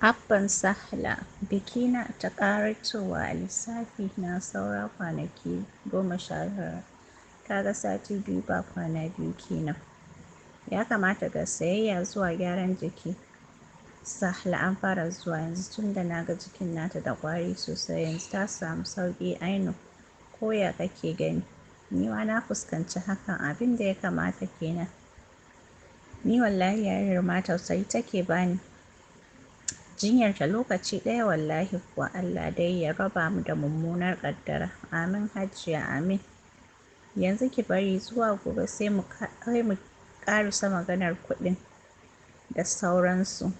Abban Sahla bikina ta ƙaratowa a lissafi na saura kwanaki 19, kaga sati 2 ba kwana 2 kenan. Ya kamata ga sayayya zuwa gyaran jiki. Sahla an fara zuwa yanzu tunda na ga jikin nata da ƙwari sosai yanzu ta samu sauƙi ainun. Ko ya kake gani? Ni ma na fuskanci hakan abin da ya kamata kenan. Ni wallahi yarinyar ma tausayi take bani. Jinyarta lokaci ɗaya wallahi kuwa Allah dai ya raba mu da mummunar ƙaddara. Amin Hajiya amin. Yanzu ki bari zuwa gobe sai mu ƙarasa maganar kuɗin da sauransu.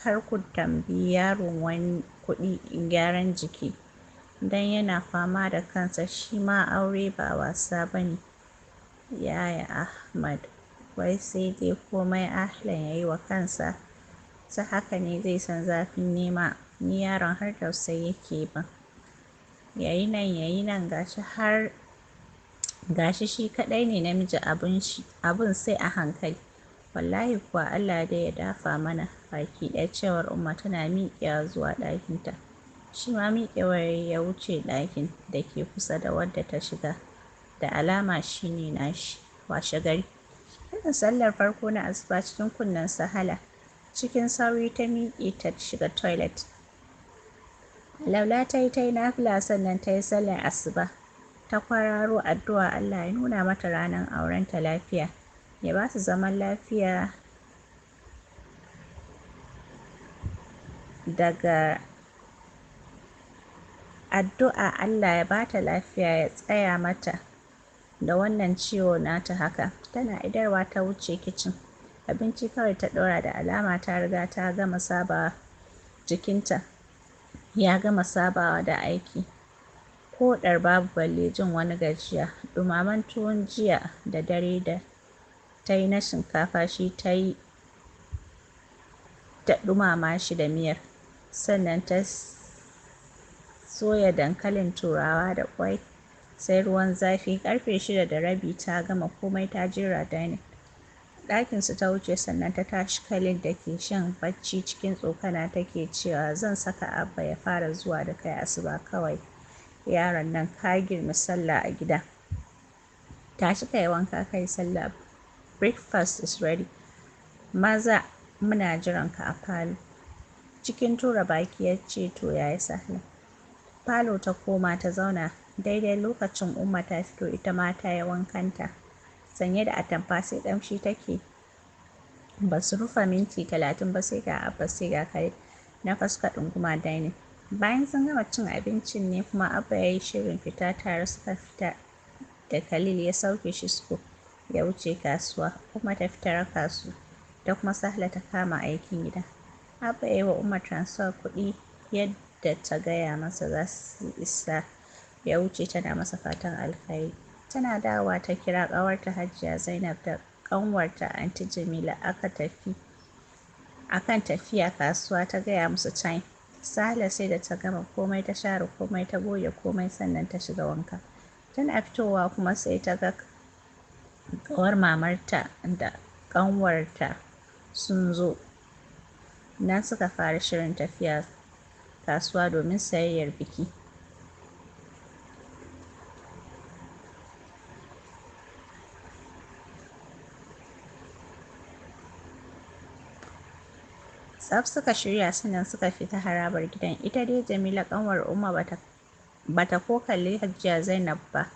Kar ku tambayi yaron wani kuɗi gyaran jiki don yana fama da kansa shi ma aure ba wasa ba ne. Yaya Ahmad wai sai dai komai Ahlan ya yi wa kansa. Ta haka ne zai san zafin nema. Ni yaron har tausayi yake ban. Yayi nan gashi shi kaɗai ne namiji abun sai a hankali. Wallahi kuwa Allah dai ya dafa mana baki ɗaya cewar Umma tana miƙewa zuwa ɗakinta. Shi ma miƙewar ya wuce ɗakin da ke kusa da wadda ta shiga. Da alama shi ne nashi. Washe gari. Irin sallar farko na asuba cikin kunnen Sahla. Cikin sauri ta miƙe ta shiga toilet. Laula ta yi nafila sannan ta yi sallar asuba. Ta kwararo addu'a Allah ya nuna mata ranar aurenta lafiya. Ya ba su zaman lafiya daga addu'a Allah ya ba ta lafiya ya tsaya mata da wannan ciwo nata haka. Tana idarwa ta wuce kicin. Abinci kawai ta ɗora da alama ta riga ta gama sabawa jikinta. Ya gama sabawa da aiki. Koɗar babu balle jin wani gajiya. Ɗumamen tuwon jiya da dare da ta yi na shinkafa shi ta yi ta ɗumama shi da miyar. Sannan ta soya dankalin turawa da ƙwai. Sai ruwan zafi ƙarfe 6:30 ta gama komai ta jera dining. Ɗakinsu ta wuce sannan ta tashi Khalil da ke shan bacci cikin tsokana take cewa zan saka Abba ya fara zuwa da kai asuba kawai. Yaron nan ka girmi sallah a gida. Tashi ka yi wanka ka yi sallah. Breakfast is ready. Maza muna jiran ka a falo. Cikin tura baki ya ce to ya yi Sahla. Falo ta koma ta zauna. Daidai lokacin Umma ta fito ita ma ta yi wankanta. Sanye da atamfa sai ƙamshi take. Ba su rufe minti 30 ba sai ga Abba sai ga Khalil na suka ɗunguma dining. Bayan sun gama cin abincin ne kuma Abba ya yi shirin fita tare suka fita da Khalil ya sauke shi suko ya wuce kasuwa. Umma ta fita raka su da kuma Sahla ta kama aikin gida. Abba ya yi wa Umma transfer kuɗi yadda ta gaya masa za su isa ya wuce tana masa fatan alkhairi. Tana dawowa ta kira ƙawarta Hajiya Zainab da ƙanwarta Aunty Jamila akan tafiya kasuwa ta gaya musu time. Sahla sai da ta gama komai ta share komai ta goge komai sannan ta shiga wanka. Tana fitowa kuma sai ta ga ƙawar mamarta da ƙanwarta sun zo. Nan suka fara shirin tafiya kasuwa domin sayayyar biki. Tsaf suka shirya sannan suka fita harabar gidan. Ita dai Jamila ƙanwar Umma bata ko kalli Hajiya Zainab ba.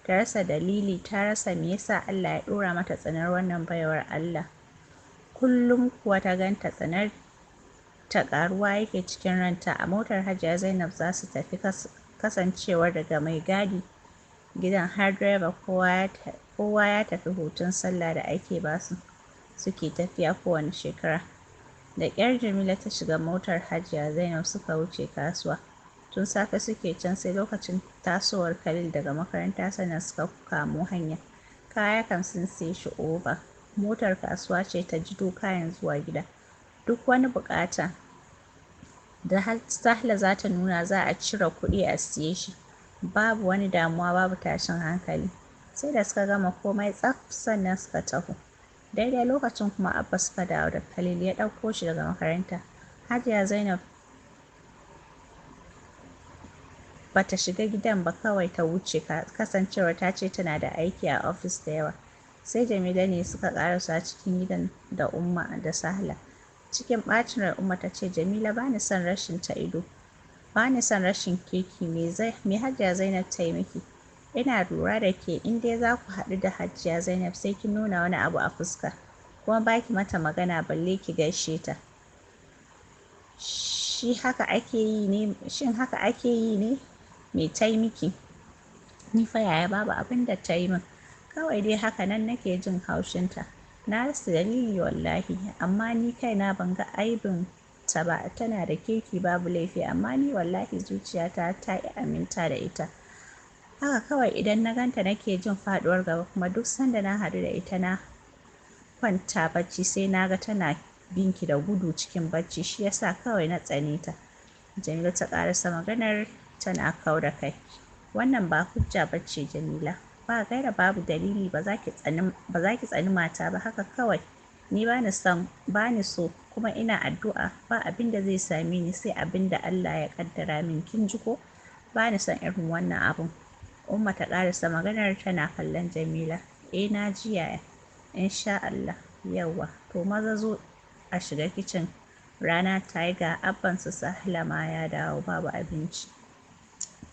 Ta rasa dalili, ta rasa me yasa Allah ya ɗora mata tsanar wannan baiwar Allah. Kullum kuwa ta ganta tsanar ta ƙaruwa yake cikin ranta. A motar Hajiya Zainab za su tafi kasancewar daga mai gadi gidan har direba kowa ya tafi hutun sallah da ake basu suke tafiya kowane shekara. Da ƙyar Jamila ta shiga motar Hajiya Zainab suka wuce kasuwa. Tun safe suke can sai lokacin tasowar Khalil daga makaranta sannan suka kamo hanya. Kaya kam sun siye shi over. Motar kasuwa ce ta jido kayan zuwa gida. Duk wani buƙata da Sahla za ta nuna za a cire kuɗi a siye shi. Babu wani damuwa babu tashin hankali. Sai da suka gama komai tsaf sannan suka taho. Daidai lokacin kuma Abba suka dawo da Khalil ya ɗauko shi daga makaranta. Hajiya Zainab ba ta shiga gidan ba, kawai ta wuce, kasancewar ta ce tana da aiki a ofis da yawa. Sai Jamila ne suka karasa cikin gidan da Umma da Sahla. Cikin ɓacin rai Umma ta ce, Jamila ba ni son rashin ta ido, ba ni son rashin kirki, me Hajiya Zainab ta yi miki? Ina lura da ke, in dai za ku haɗu da Hajiya Zainab sai kin nuna wani abu a fuska, kuma ba ki mata magana balle ki gaishe ta. Shin haka ake yi ne? Me ta yi miki? Ni fa yaya babu abin da ta yi min. Kawai dai haka nan nake jin haushinta. Na rasa dalili wallahi, amma ni kaina ban ga aibin ta ba, tana da kirki babu laifi, amma ni wallahi zuciyata ta ƙi aminta da ita. Haka kawai idan na ganta nake jin faɗuwar gaba, kuma duk sanda na haɗu da ita na kwanta bacci sai na ga tana binki da gudu cikin bacci, shi yasa kawai na tsane ta. Jamila ta ƙarasa maganar tana kau da kai. Wannan ba hujja bace Jamila. Ba gaira babu dalili ba za ki tsani mata ba haka kawai. Ni ba ni so kuma ina addu'a ba abin da zai same ni sai abin da Allah ya kaddara min, kin ji ko? Ba ni son irin wannan abun. Umma ta ƙarasa maganar tana kallon Jamila. Na ji yaya. Insha Allah. Yawwa. To maza zo a shiga kicin. Rana ta yi ga abban su Sahla ma ya dawo babu abinci.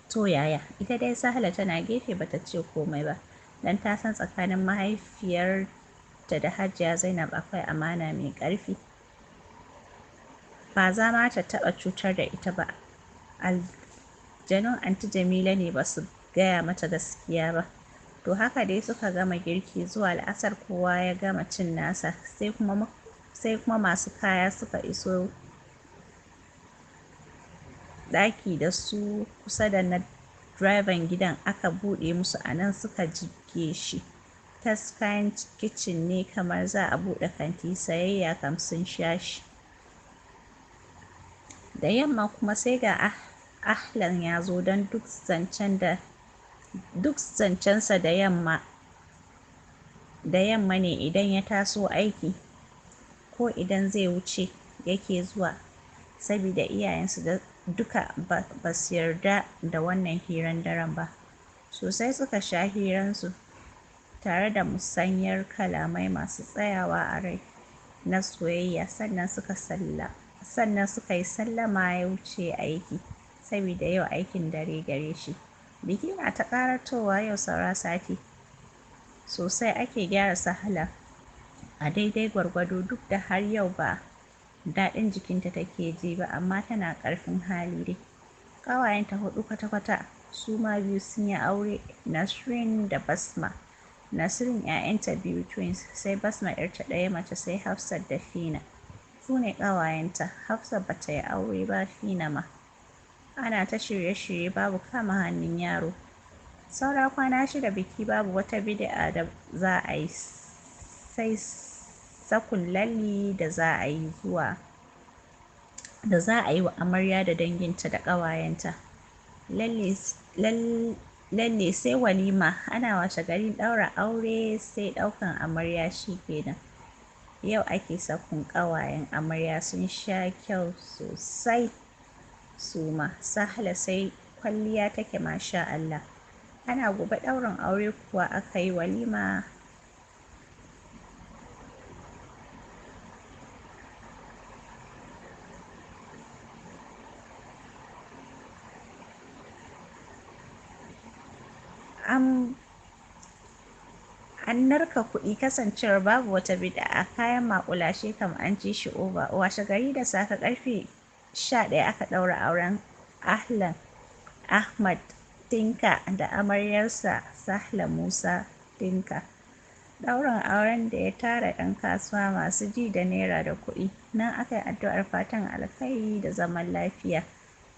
To yaya? Ita dai Sahla tana gefe bata ce komai ba, dan ta san tsakanin mahaifiyarta da Hajiya Zainab akwai amana mai ƙarfi. Ba za ma ta taɓa cutar da ita ba. Aljanun Anti Jamila ne ba su gaya mata gaskiya ba. To haka dai suka gama girki, zuwa la'asar kowa ya gama cin nasa, sai kuma masu kaya suka iso ɗaki da su kusa da na direban gidan aka buɗe musu, a nan suka jibge shi. Tas kayan kicin ne kamar za a buɗe kanti, sayayya kam sun sha shi. Da yamma kuma sai ga Ahlan ya zo, don duk zancensa da yamma ne idan ya taso aiki, ko idan zai wuce yake zuwa, sabida iyayensu da duka ba su yarda da wannan hirar daren ba. Sosai suka sha hiransu tare da musanyar kalamai masu tsayawa a rai na soyayya, sannan suka yi sallama ya wuce aiki, sabida yau aikin dare gare shi. Biki na ta ƙaratowa, yau saura sati. Sosai ake gyara Sahla a daidai gwargwado, duk da har yau ba daɗin jikinta take ji ba, amma tana ƙarfin hali dai. Ƙawayenta 4 kwata-kwata, su ma 2 sun yi aure, Nasrin da Basma. Nasrin 'ya'yanta 2 twins, sai Basma 'yarta 1 mace, sai Hafsat da Fina. Su ne ƙawayenta. Hafsat ba ta yi aure ba, Fina ma. Ana ta shirye-shirye babu kama hannun yaro. Saura kwana 6 biki, babu wata bid'a da za a yi, sai sakun lalle da za a yi wa amarya da danginta da ƙawayenta. Lalle sai walima, ana washe garin ɗaura aure sai ɗaukan amarya, shi kenan. Yau ake sakun, ƙawayen amarya sun sha kyau sosai su ma. Sahla sai kwalliya take masha Allah. Ana gobe ɗaurin aure kuwa aka yi walima. An narka kuɗi, kasancewar babu wata bid'a, kayan maƙulashe kam an ci shi over. Washe gari da safe ƙarfe 11 aka ɗaura auren Ahlan Ahmad Tinka da amaryarsa Sahla Musa Tinka. Ɗaurin auren da ya tara 'yan kasuwa masu ji da naira da kuɗi. Nan aka yi addu'ar fatan alkhairi da zaman lafiya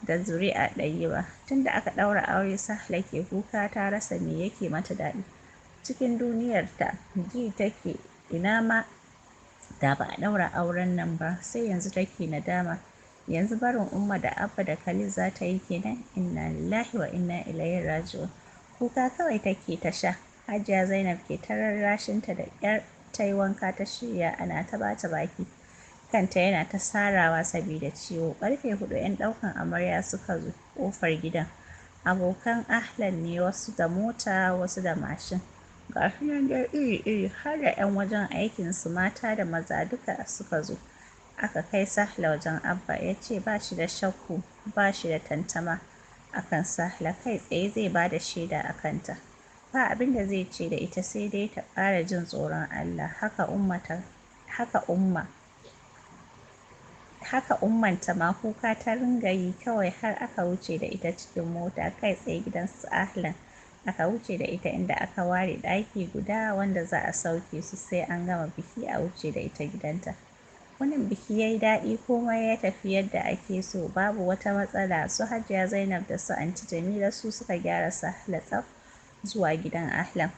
da zuri'a ɗayyiba. Tunda aka ɗaura aure Sahla ke kuka, ta rasa me yake mata daɗi. Cikin duniyarta ji take ina ma da ba a ɗaura auren nan ba, sai yanzu take nadama. Yanzu barin Umma da Abba da Khalil za ta yi kenan. Inna lillahi wa inna ilaihi raji'un. Kuka kawai take ta sha. Hajiya Zainab ke ta rarrashinta, da ƙyar ta yi wanka ta shirya, ana ta bata baki. kanta yana ta sarawa sabida ciwo. Ƙarfe 4 'yan ɗaukan amarya suka zo ƙofar gidan. Abokan Ahlan ne, wasu da mota wasu da mashin. Ga su nan dai iri-iri har da 'yan wajen aikinsu mata da maza duka suka zo. Aka kai Sahla wajen Abba, ya ce ba shi da shakku ba shi da tantama a kan Sahla, kai tsaye zai ba da shaida a kanta. Ba abin da zai ce da ita sai dai ta ƙara jin tsoron Allah. Haka ummanta ma kuka ta ringa yi kawai har aka wuce da ita cikin mota kai tsaye gidan su Ahlan. Aka wuce da ita inda aka ware ɗaki guda wanda za a sauke su sai an gama biki a wuce da ita gidanta. Wannan biki ya yi daɗi, komai ya tafi yadda ake so, babu wata matsala. Su Hajiya Zainab da su Anti Jamila su suka gyara Sahla tsaf zuwa gidan Ahlan.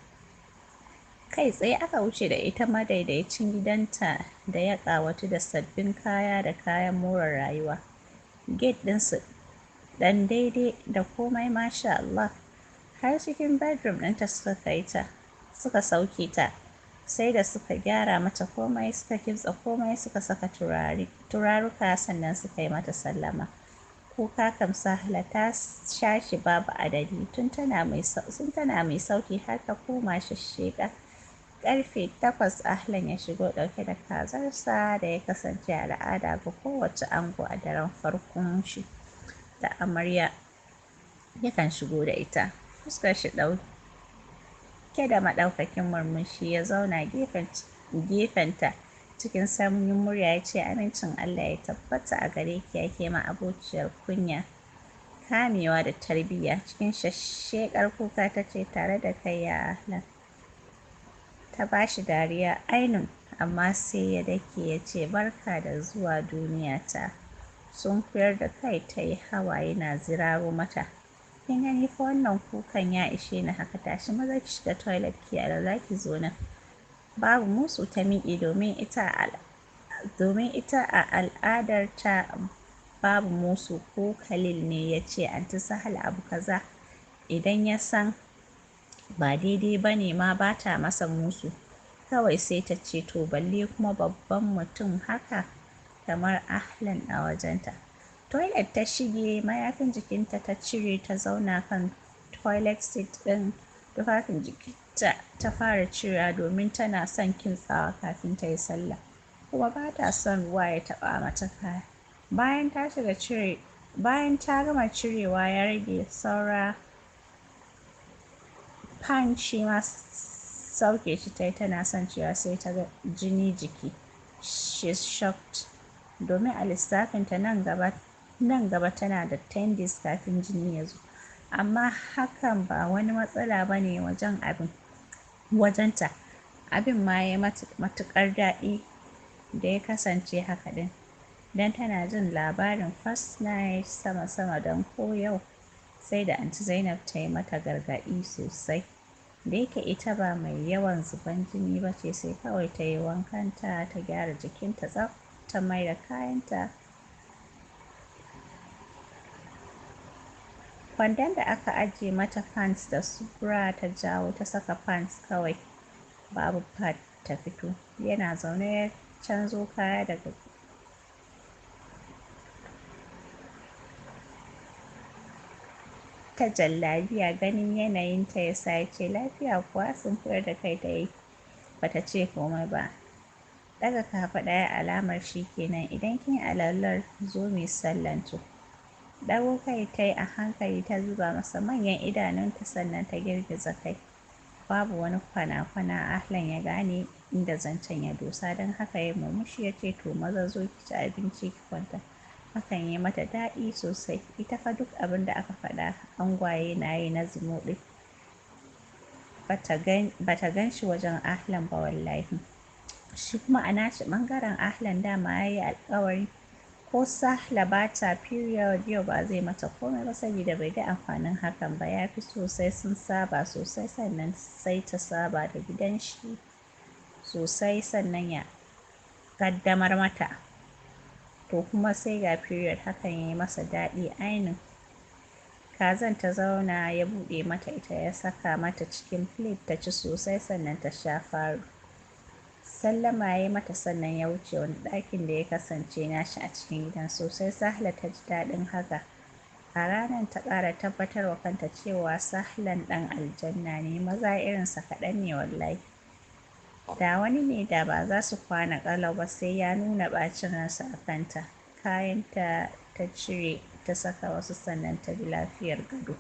Kai tsaye aka wuce da ita madaidaicin gidanta da ya ƙawatu da sabbin kaya da kayan more rayuwa. Gate ɗinsu ɗan daidai da komai masha Allah. Har cikin bedroom ɗinta suka sauke ta. Sai da suka gyara mata komai, suka kimtsa komai, suka saka turaruka sannan suka yi mata sallama. Kuka kam Sahla ta sha shi babu adadi tun tana mai sauki har ta koma shashsheka. Ƙarfe 8 Ahlan ya shigo ɗauke da kazarsa da ya kasance al'ada ga kowace ango a daren farkon shi da amarya yakan shigo da ita. Fuskar shi ɗauke da maɗaukakin murmushi, ya zauna gefenta cikin sanyin murya ya ce, amincin Allah ya tabbata a gare ki yake ma abociyar kunya, kamewa da tarbiyya. Cikin shashshekar kuka ta ce, tare da kai ya Ahlan. Ta ba shi dariya ainun, amma sai ya dake ya ce, barka da zuwa duniyata. Sunkuyar da kai ta yi, hawaye na ziraro mata. Kin gani fa wannan kukan ya ishe ni haka, tashi maza ki shiga toilet ki alwala ki zo nan. Babu musu ta miƙe domin ita a al'adarta babu musu. Ko Khalil ne ya ce Anti Sahla abu kaza, idan ya san ba daidai ba ne ma ba ta masa musu, kawai sai ta ce to balle kuma babban mutum haka kamar Ahlan a wajenta. Toilet ta shige, mayafin jikinta ta cire ta zauna kan toilet seat ɗin. Tufafin jikinta ta fara cirewa domin tana son kintsawa kafin ta yi sallah, kuma ba ta son ruwa ya taɓa mata kaya. Bayan ta gama cirewa ya rage saura pant, shi ma sauke shi ta yi, tana son cewa sai ta ga jini jiki. She's shocked, domin a lissafinta nan gaba tana da 10 days kafin jini ya zo. Amma hakan ba wani matsala ba ne wajenta. Abin ma ya matuƙar daɗi da ya kasance haka ɗin, don tana jin labarin first night sama-sama, don ko yau sai da Anti Zainab ta yi mata gargaɗi sosai. Da yake ita ba mai yawan zuban jini ba ce, sai kawai ta yi wankanta, ta gyara jikinta tsaf, ta mai da kayanta. Kwandon da aka ajiye mata pants da su bra ta jawo ta saka pants kawai, babu pad ta fito. Yana zaune ya canzo kaya daga ta jallabiya. Ganin yanayinta ya sa ya ce, lafiya kuwa? Sunkuyar da kai ta yi, ba ta ce komai ba. Ɗaga kafaɗa ya alamar shi kenan, idan kin alwalar zo mu yi sallan to. Ɗago kai ta yi a hankali, ta zuba masa manyan idanunta sannan ta girgiza kai. Babu wani kwana-kwana. Ahlan ya gane inda zancen ya dosa, don haka ya murmushi ya ce, to maza zo ki ci abinci ki kwanta. Hakan ya mata daɗi sosai. Ita fa duk abin da aka faɗa angwaye na yi na zumuɗi bata gan shi wajen Ahlan ba wallahi. Shi kuma a nashi ɓangaren Ahlan dama ya yi alƙawari ko Sahla ba ta period yau ba zai mata komai ba, saboda bai ga amfanin hakan ba. Ya fi sosai sun saba sosai, sannan sai ta saba da gidan shi sosai sannan ya ƙaddamar mata. To kuma sai ga period, hakan ya yi masa daɗi ainun. Kazan ta zauna ya buɗe mata ita, ya saka mata cikin plate ta ci sosai sannan ta sha faru. Sallama ya yi mata sannan ya wuce wani ɗakin da ya kasance nashi a cikin gidan. Sosai Sahla ta ji daɗin haka. A ranar ta ƙara tabbatar wa kanta cewa Sahlan ɗan aljanna ne, maza irinsa kaɗan ne wallahi. Da wani ne da ba za su kwana ƙalau ba sai ya nuna ɓacin ransa a kanta. Kayanta ta cire ta saka wasu sannan ta bi lafiyar gado.